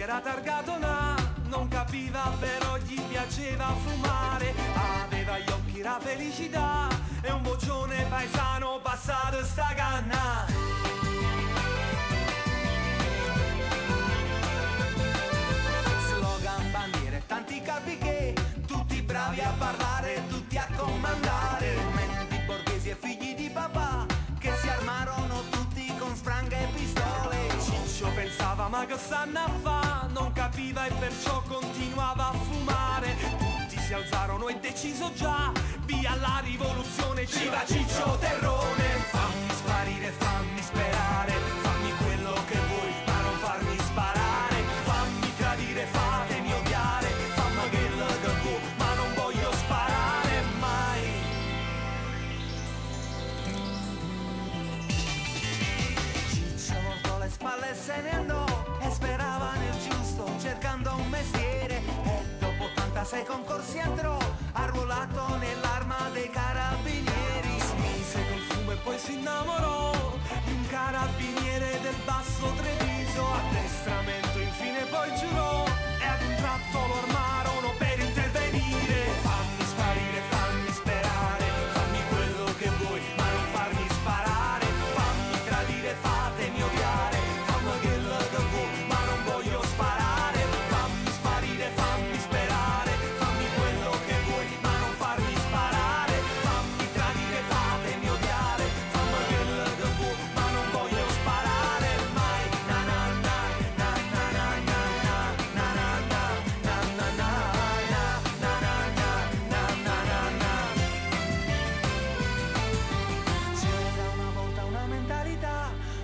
Era targato non capiva però gli piaceva fumare. Aveva gli occhi la felicità e un boccione paesano passato sta canna. Slogan, bandiere, tanti capi che tutti bravi a parlare, tutti a comandare. Menti borghesi e figli di papà che si armarono tutti con spranghe e pistole. Ciccio pensava ma che stanno a fa'? Non capiva e perciò continuava a fumare. Tutti si alzarono e deciso già, via la rivoluzione, ci va Ciccio Terrone. Fammi sparire, fammi sperare, fammi quello che vuoi ma non farmi sparare. Fammi tradire, fatemi odiare, fammi quello che vuoi ma non voglio sparare mai. Ciccio voltò le spalle e se ne andò e sperava nel giusto, cercando un mestiere. E dopo 86 concorsi entrò, arruolato nell'arma dei carabinieri. Smise col fumo e poi si innamorò di un carabiniere del Basso Treviso. Addestramento infine poi giurò e ad un tratto lo armarono per intervenire. Fammi sparire, fammi sperare, fammi quello che vuoi ma non farmi sparare. Fammi tradire, fatemi odiare, fammi quello che vuoi ma non voglio sparare. Fammi sparire, fammi sperare, fammi quello che vuoi ma non farmi sparare. Fammi tradire, fatemi odiare, fammi quello che vuoi ma non voglio sparare mai. Na na na na na na na na na na na na na na na na na. C'era una volta una mentalità,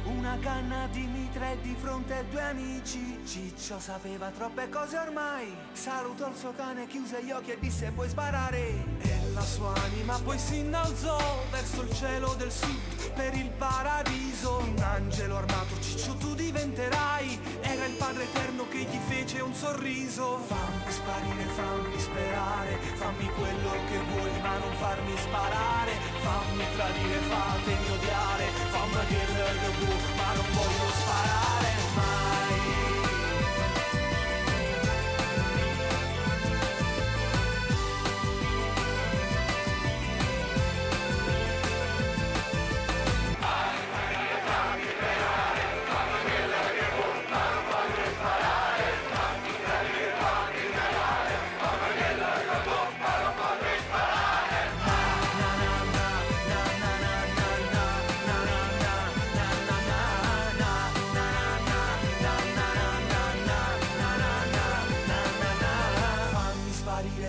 una canna di mitra e di fronte a due amici. Ciccio sapeva troppe cose ormai, salutò il suo cane, chiuse gli occhi e disse puoi sparare. E la sua anima poi si innalzò verso il cielo del sud, per il paradiso. Un angelo armato, Ciccio tu diventerai. Era il Padre Eterno che gli fece un sorriso. Fammi sparire, fammi sperare, fammi quello che vuoi ma non farmi sparare. Fammi tradire, fatemi odiare, fammi quello che vuoi ma non voglio sparare mai.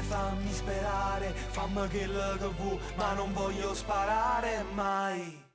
Fammi sperare, fammi quello che vuoi, ma non voglio sparare mai.